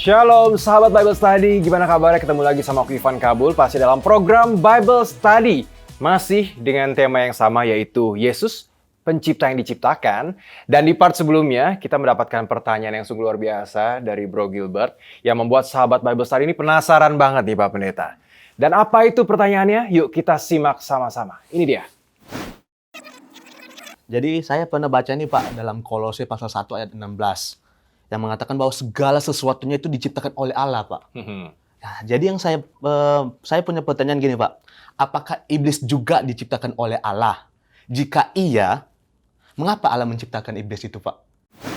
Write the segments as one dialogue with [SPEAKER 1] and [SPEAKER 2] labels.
[SPEAKER 1] Shalom sahabat Bible Study, gimana kabarnya? Ketemu lagi sama aku Ivan Kabul, pasti dalam program Bible Study. Masih dengan tema yang sama, yaitu Yesus, pencipta yang diciptakan. Dan di part sebelumnya, kita mendapatkan pertanyaan yang sungguh luar biasa dari Bro Gilbert, yang membuat sahabat Bible Study ini penasaran banget nih Pak Pendeta. Dan apa itu pertanyaannya? Yuk kita simak sama-sama. Ini dia.
[SPEAKER 2] Jadi saya pernah baca nih Pak, dalam Kolose pasal 1 ayat 16. Yang mengatakan bahwa segala sesuatunya itu diciptakan oleh Allah, Pak. Nah, jadi yang saya punya pertanyaan gini, Pak. Apakah iblis juga diciptakan oleh Allah? Jika iya, mengapa Allah menciptakan iblis itu, Pak?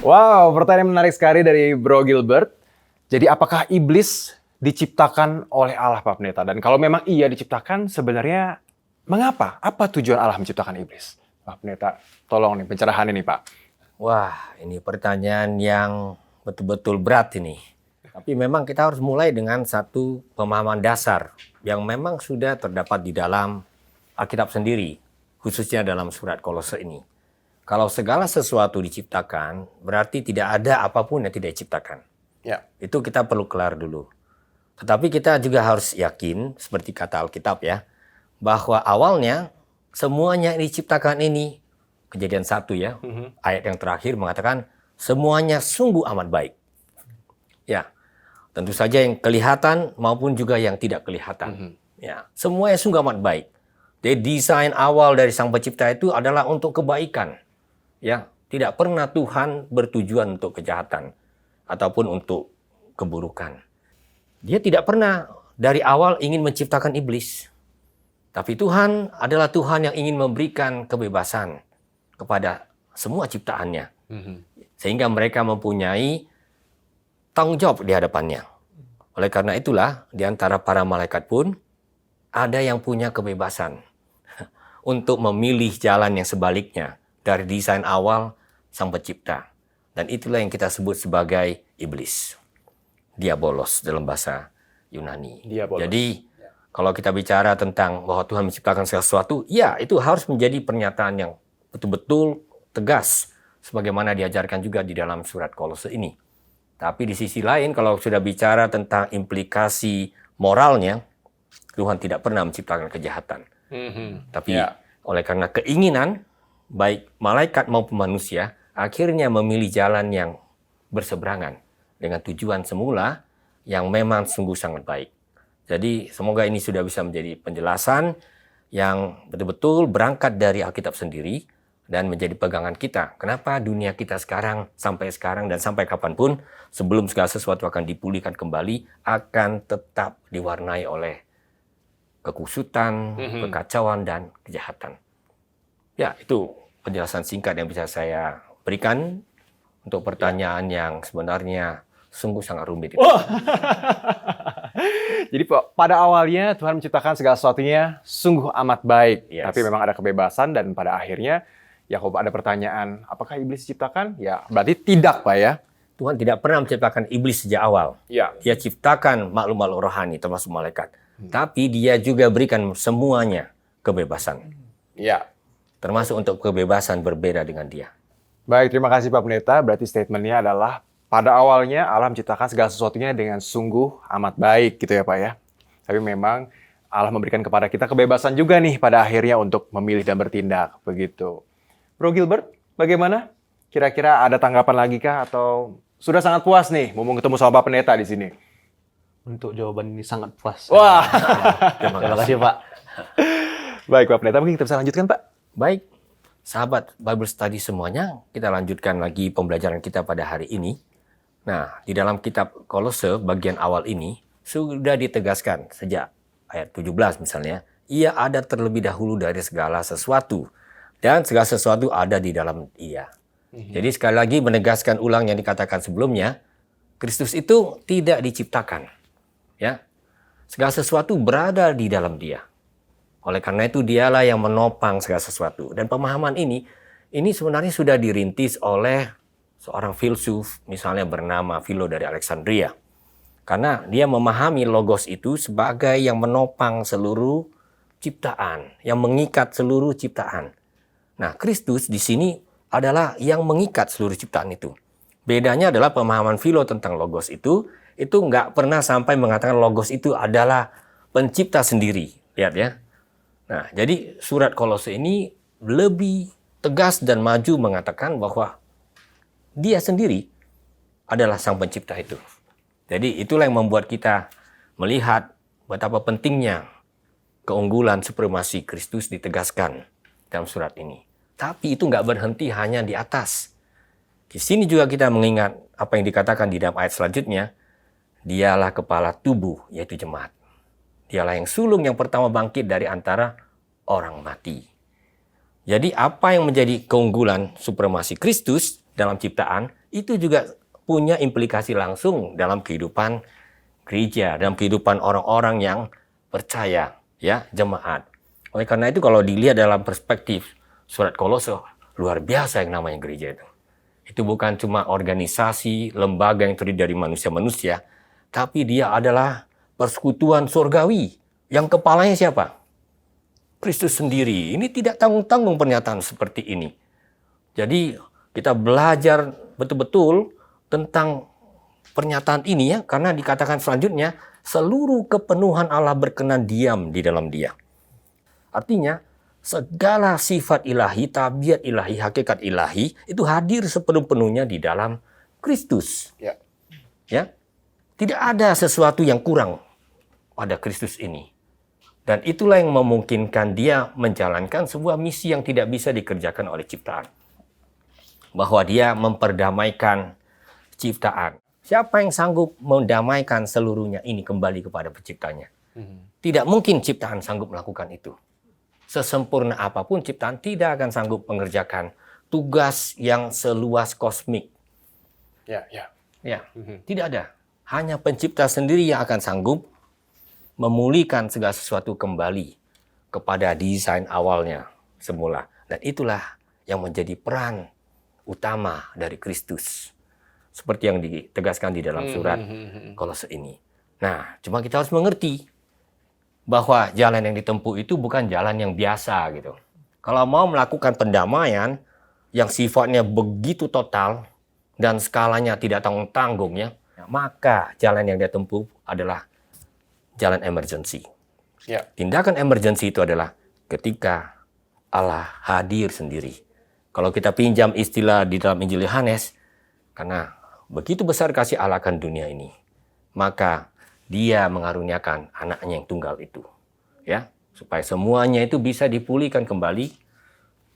[SPEAKER 1] Wow, pertanyaan menarik sekali dari Bro Gilbert. Jadi apakah iblis diciptakan oleh Allah, Pak Pendeta? Dan kalau memang iya diciptakan, sebenarnya mengapa? Apa tujuan Allah menciptakan iblis? Pak Pendeta, tolong nih pencerahan ini, Pak.
[SPEAKER 3] Wah, ini pertanyaan yang betul-betul berat ini. Tapi memang kita harus mulai dengan satu pemahaman dasar yang memang sudah terdapat di dalam Alkitab sendiri, khususnya dalam surat Kolose ini. Kalau segala sesuatu diciptakan, berarti tidak ada apapun yang tidak diciptakan.
[SPEAKER 1] Ya.
[SPEAKER 3] Itu kita perlu kelar dulu. Tetapi kita juga harus yakin, seperti kata Alkitab ya, bahwa awalnya semuanya yang diciptakan ini, Kejadian 1 ya, ayat yang terakhir mengatakan semuanya sungguh amat baik. Ya, tentu saja yang kelihatan maupun juga yang tidak kelihatan. Ya, semuanya sungguh amat baik. Jadi desain awal dari Sang Pencipta itu adalah untuk kebaikan. Ya, tidak pernah Tuhan bertujuan untuk kejahatan ataupun untuk keburukan. Dia tidak pernah dari awal ingin menciptakan iblis. Tapi Tuhan adalah Tuhan yang ingin memberikan kebebasan kepada semua ciptaannya. Sehingga mereka mempunyai tanggung jawab di hadapannya. Oleh karena itulah, di antara para malaikat pun ada yang punya kebebasan untuk memilih jalan yang sebaliknya dari desain awal Sang Pencipta. Dan itulah yang kita sebut sebagai iblis. Diabolos dalam bahasa Yunani.
[SPEAKER 1] Diabolos.
[SPEAKER 3] Jadi, kalau kita bicara tentang bahwa Tuhan menciptakan sesuatu, ya itu harus menjadi pernyataan yang betul-betul tegas sebagaimana diajarkan juga di dalam surat Kolose ini. Tapi di sisi lain kalau sudah bicara tentang implikasi moralnya, Tuhan tidak pernah menciptakan kejahatan. Tapi oleh karena keinginan baik malaikat maupun manusia akhirnya memilih jalan yang berseberangan dengan tujuan semula yang memang sungguh sangat baik. Jadi semoga ini sudah bisa menjadi penjelasan yang betul-betul berangkat dari Alkitab sendiri dan menjadi pegangan kita. Kenapa dunia kita sekarang, dan sampai kapanpun, sebelum segala sesuatu akan dipulihkan kembali, akan tetap diwarnai oleh kekusutan, kekacauan, dan kejahatan. Ya, itu penjelasan singkat yang bisa saya berikan untuk pertanyaan yang sebenarnya sungguh sangat rumit.
[SPEAKER 1] Oh. Jadi pada awalnya Tuhan menciptakan segala sesuatunya sungguh amat baik.
[SPEAKER 3] Yes.
[SPEAKER 1] Tapi memang ada kebebasan dan pada akhirnya Yakub ada pertanyaan, apakah iblis diciptakan? Ya, berarti tidak, Pak ya.
[SPEAKER 3] Tuhan tidak pernah menciptakan iblis sejak awal.
[SPEAKER 1] Ya.
[SPEAKER 3] Dia ciptakan makhluk-makhluk rohani termasuk malaikat. Tapi dia juga berikan semuanya kebebasan.
[SPEAKER 1] Ya.
[SPEAKER 3] Termasuk untuk kebebasan berbeda dengan dia.
[SPEAKER 1] Baik, terima kasih Pak Pendeta. Berarti statementnya adalah pada awalnya Allah menciptakan segala sesuatunya dengan sungguh amat baik gitu ya Pak ya. Tapi memang Allah memberikan kepada kita kebebasan juga nih pada akhirnya untuk memilih dan bertindak begitu. Bro Gilbert, bagaimana? Kira-kira ada tanggapan lagi kah atau sudah sangat puas nih mau ketemu sama Pak Pendeta di sini?
[SPEAKER 2] Untuk jawaban ini sangat puas.
[SPEAKER 1] Wah.
[SPEAKER 2] Terima kasih, Pak.
[SPEAKER 1] Baik Pak Pendeta, mungkin kita bisa lanjutkan Pak?
[SPEAKER 3] Baik, sahabat Bible Study semuanya, kita lanjutkan lagi pembelajaran kita pada hari ini. Nah, di dalam kitab Kolose bagian awal ini sudah ditegaskan sejak ayat 17 misalnya, ia ada terlebih dahulu dari segala sesuatu dan segala sesuatu ada di dalam ia. Jadi sekali lagi menegaskan ulang yang dikatakan sebelumnya, Kristus itu tidak diciptakan. Ya, segala sesuatu berada di dalam dia. Oleh karena itu dialah yang menopang segala sesuatu. Dan pemahaman ini sebenarnya sudah dirintis oleh seorang filsuf misalnya bernama Philo dari Alexandria. Karena dia memahami logos itu sebagai yang menopang seluruh ciptaan, yang mengikat seluruh ciptaan. Nah, Kristus di sini adalah yang mengikat seluruh ciptaan itu. Bedanya adalah pemahaman Philo tentang logos itu itu nggak pernah sampai mengatakan Logos itu adalah pencipta sendiri. Lihat ya. Nah, jadi surat Kolose ini lebih tegas dan maju mengatakan bahwa dia sendiri adalah sang pencipta itu. Jadi itulah yang membuat kita melihat betapa pentingnya keunggulan supremasi Kristus ditegaskan dalam surat ini. Tapi itu nggak berhenti hanya di atas. Di sini juga kita mengingat apa yang dikatakan di dalam ayat selanjutnya. Dialah kepala tubuh, yaitu jemaat. Dialah yang sulung yang pertama bangkit dari antara orang mati. Jadi apa yang menjadi keunggulan supremasi Kristus dalam ciptaan, itu juga punya implikasi langsung dalam kehidupan gereja, dalam kehidupan orang-orang yang percaya, ya, jemaat. Oleh karena itu kalau dilihat dalam perspektif surat Kolose, luar biasa yang namanya gereja itu. Itu bukan cuma organisasi, lembaga yang terdiri dari manusia-manusia, tapi dia adalah persekutuan surgawi. Yang kepalanya siapa? Kristus sendiri. Ini tidak tanggung-tanggung pernyataan seperti ini. Jadi kita belajar betul-betul tentang pernyataan ini ya, karena dikatakan selanjutnya, seluruh kepenuhan Allah berkenan diam di dalam dia. Artinya, segala sifat ilahi, tabiat ilahi, hakikat ilahi, itu hadir sepenuh-penuhnya di dalam Kristus. Ya. Tidak ada sesuatu yang kurang pada Kristus ini. Dan itulah yang memungkinkan dia menjalankan sebuah misi yang tidak bisa dikerjakan oleh ciptaan. Bahwa dia memperdamaikan ciptaan. Siapa yang sanggup mendamaikan seluruhnya ini kembali kepada penciptanya? Tidak mungkin ciptaan sanggup melakukan itu. Sesempurna apapun ciptaan tidak akan sanggup mengerjakan tugas yang seluas kosmik. Ya, tidak ada. Hanya pencipta sendiri yang akan sanggup memulihkan segala sesuatu kembali kepada desain awalnya semula. Dan itulah yang menjadi peran utama dari Kristus. Seperti yang ditegaskan di dalam surat Kolose ini. Nah, cuma kita harus mengerti bahwa jalan yang ditempuh itu bukan jalan yang biasa gitu. Kalau mau melakukan pendamaian yang sifatnya begitu total dan skalanya tidak tanggung-tanggung ya, maka jalan yang dia tempuh adalah jalan emergency. Tindakan emergency itu adalah ketika Allah hadir sendiri. Kalau kita pinjam istilah di dalam Injil Yohanes, karena begitu besar kasih Allah akan dunia ini, maka dia mengaruniakan anaknya yang tunggal itu. Ya, supaya semuanya itu bisa dipulihkan kembali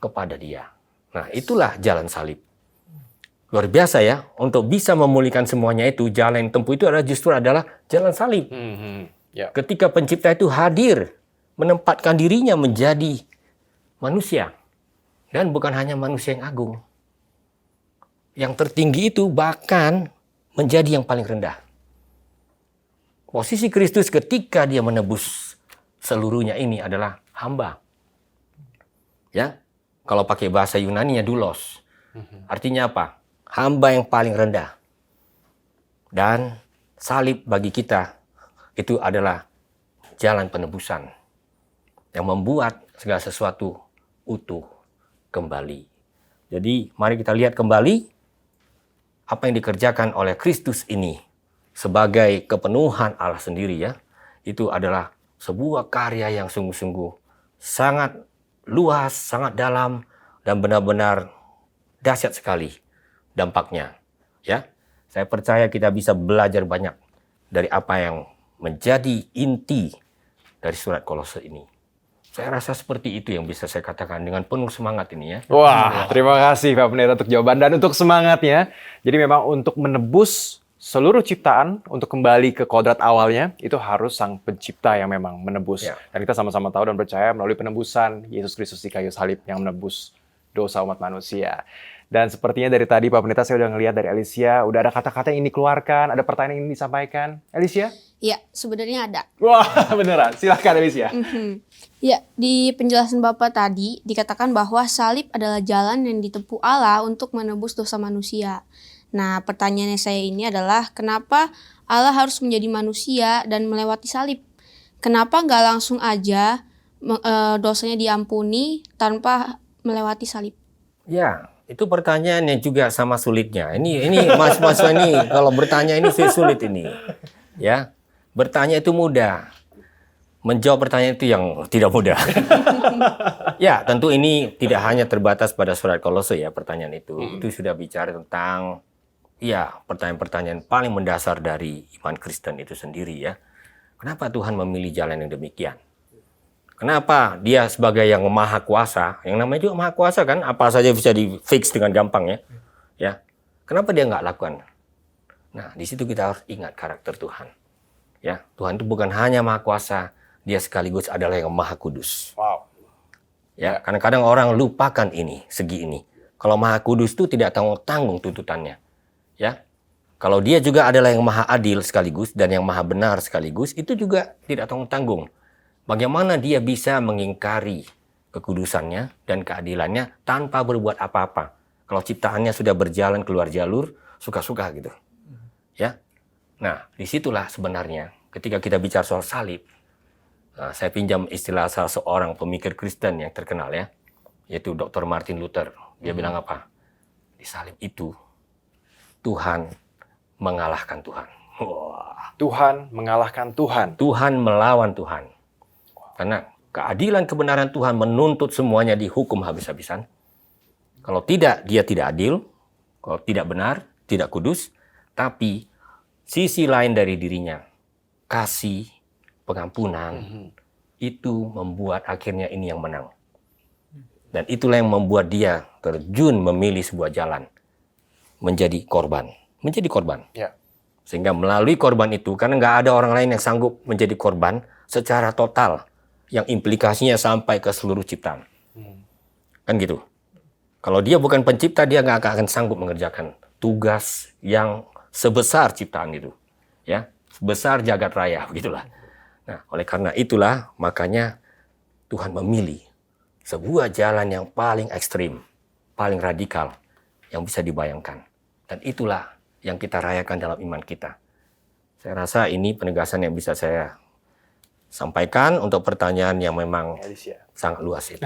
[SPEAKER 3] kepada dia. Nah, itulah jalan salib. Luar biasa ya, untuk bisa memulihkan semuanya itu, jalan yang tempuh itu justru adalah jalan salib. Ketika pencipta itu hadir, menempatkan dirinya menjadi manusia. Dan bukan hanya manusia yang agung. Yang tertinggi itu bahkan menjadi yang paling rendah. Posisi Kristus ketika dia menebus seluruhnya ini adalah hamba. Ya, kalau pakai bahasa Yunani-nya doulos. Artinya apa? Hamba yang paling rendah. Dan salib bagi kita itu adalah jalan penebusan yang membuat segala sesuatu utuh kembali. Jadi mari kita lihat kembali apa yang dikerjakan oleh Kristus ini sebagai kepenuhan Allah sendiri ya. Itu adalah sebuah karya yang sungguh-sungguh sangat luas, sangat dalam, dan benar-benar dahsyat sekali dampaknya. Ya, saya percaya kita bisa belajar banyak dari apa yang menjadi inti dari surat Kolose ini. Saya rasa seperti itu yang bisa saya katakan dengan penuh semangat ini ya.
[SPEAKER 1] Wah, terima kasih Pak Pendeta untuk jawaban dan untuk semangatnya. Jadi memang untuk menebus seluruh ciptaan, untuk kembali ke kodrat awalnya, itu harus sang pencipta yang memang menebus. Dan kita sama-sama tahu dan percaya melalui penebusan Yesus Kristus di kayu salib yang menebus dosa umat manusia. Dan sepertinya dari tadi Pak Pendeta saya udah ngelihat dari Alicia, udah ada kata-kata yang dikeluarkan, ada pertanyaan yang ingin disampaikan. Alicia?
[SPEAKER 4] Iya, sebenarnya ada.
[SPEAKER 1] Wah, beneran. Silahkan Alicia.
[SPEAKER 4] Ya, di penjelasan Bapak tadi dikatakan bahwa salib adalah jalan yang ditempuh Allah untuk menebus dosa manusia. Nah, pertanyaannya saya ini adalah kenapa Allah harus menjadi manusia dan melewati salib? Kenapa nggak langsung aja dosanya diampuni tanpa melewati salib?
[SPEAKER 3] Ya, itu pertanyaannya juga sama sulitnya. Ini Mas ini kalau bertanya ini sulit ini. Ya. Bertanya itu mudah. Menjawab pertanyaan itu yang tidak mudah. Ya, tentu ini tidak hanya terbatas pada surat Kolose ya pertanyaan itu. Itu sudah bicara tentang ya pertanyaan-pertanyaan paling mendasar dari iman Kristen itu sendiri ya. Kenapa Tuhan memilih jalan yang demikian? Kenapa dia sebagai yang maha kuasa, yang namanya juga maha kuasa kan, apa saja bisa di-fix dengan gampang ya. Ya. Kenapa dia nggak lakukan? Nah, di situ kita harus ingat karakter Tuhan. Ya, Tuhan itu bukan hanya maha kuasa, dia sekaligus adalah yang maha kudus.
[SPEAKER 1] Wow.
[SPEAKER 3] Ya, kadang-kadang orang lupakan segi ini. Kalau maha kudus itu tidak tanggung tuntutannya. Ya. Kalau dia juga adalah yang maha adil sekaligus dan yang maha benar sekaligus, itu juga tidak tanggung-tanggung. Bagaimana dia bisa mengingkari kekudusannya dan keadilannya tanpa berbuat apa-apa. Kalau ciptaannya sudah berjalan keluar jalur, suka-suka gitu. Ya. Nah, disitulah sebenarnya ketika kita bicara soal salib, saya pinjam istilah salah seorang pemikir Kristen yang terkenal ya, yaitu Dr. Martin Luther. Dia bilang apa? Di salib itu, Tuhan mengalahkan Tuhan. Wah.
[SPEAKER 1] Tuhan mengalahkan Tuhan.
[SPEAKER 3] Tuhan melawan Tuhan. Karena keadilan kebenaran Tuhan menuntut semuanya dihukum habis-habisan. Kalau tidak, dia tidak adil. Kalau tidak benar, tidak kudus. Tapi sisi lain dari dirinya, kasih, pengampunan, itu membuat akhirnya ini yang menang. Dan itulah yang membuat dia terjun memilih sebuah jalan. Menjadi korban. Menjadi korban.
[SPEAKER 1] Ya.
[SPEAKER 3] Sehingga melalui korban itu, karena nggak ada orang lain yang sanggup menjadi korban secara total. Yang implikasinya sampai ke seluruh ciptaan. Kan gitu. Kalau dia bukan pencipta, dia nggak akan sanggup mengerjakan tugas yang sebesar ciptaan itu. Ya, sebesar jagat raya, begitulah. Nah, oleh karena itulah, makanya Tuhan memilih sebuah jalan yang paling ekstrim, paling radikal, yang bisa dibayangkan. Dan itulah yang kita rayakan dalam iman kita. Saya rasa ini penegasan yang bisa saya sampaikan untuk pertanyaan yang memang sangat luas itu.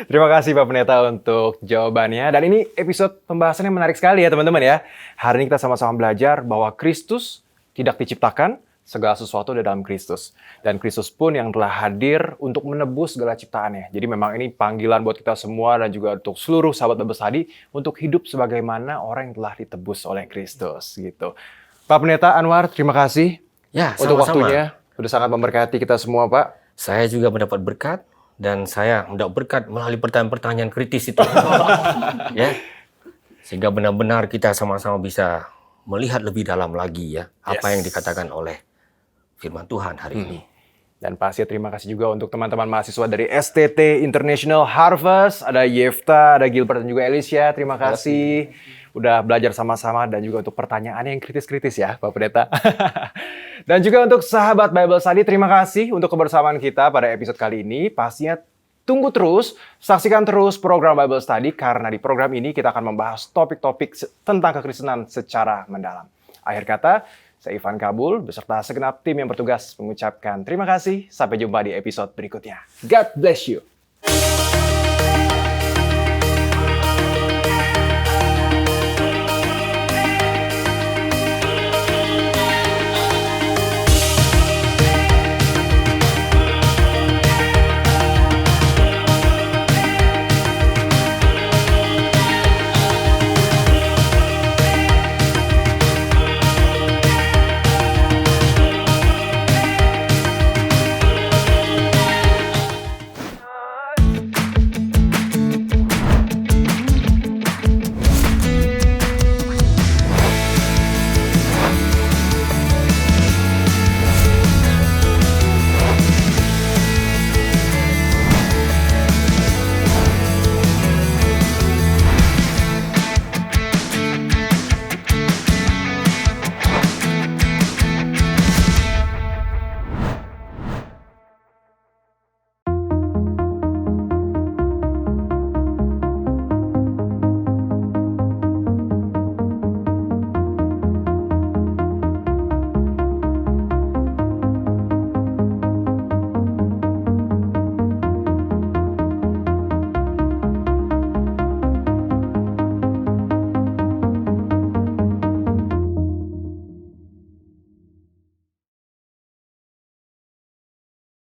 [SPEAKER 1] Terima kasih Pak Pendeta untuk jawabannya. Dan ini episode pembahasannya menarik sekali ya teman-teman ya. Hari ini kita sama-sama belajar bahwa Kristus tidak diciptakan, segala sesuatu ada dalam Kristus. Dan Kristus pun yang telah hadir untuk menebus segala ciptaannya. Jadi memang ini panggilan buat kita semua dan juga untuk seluruh sahabat Bible Study untuk hidup sebagaimana orang yang telah ditebus oleh Kristus gitu. Pak Pendeta Anwar, terima kasih
[SPEAKER 3] Ya,
[SPEAKER 1] untuk
[SPEAKER 3] sama-sama.
[SPEAKER 1] waktunya. Sudah sangat memberkati kita semua, Pak.
[SPEAKER 3] Saya juga mendapat berkat dan saya mendapat berkat melalui pertanyaan-pertanyaan kritis itu. Ya. Sehingga benar-benar kita sama-sama bisa melihat lebih dalam lagi ya apa yang dikatakan oleh firman Tuhan hari ini.
[SPEAKER 1] Dan pasti terima kasih juga untuk teman-teman mahasiswa dari STT International Harvest, ada Yefta, ada Gilbert dan juga Elisha. Terima kasih udah belajar sama-sama dan juga untuk pertanyaan yang kritis-kritis ya, Pak Pendeta. Dan juga untuk sahabat Bible Study, terima kasih untuk kebersamaan kita pada episode kali ini. Pastinya tunggu terus, saksikan terus program Bible Study karena di program ini kita akan membahas topik-topik tentang kekristenan secara mendalam. Akhir kata, saya Ivan Kabul beserta segenap tim yang bertugas mengucapkan terima kasih. Sampai jumpa di episode berikutnya. God bless you.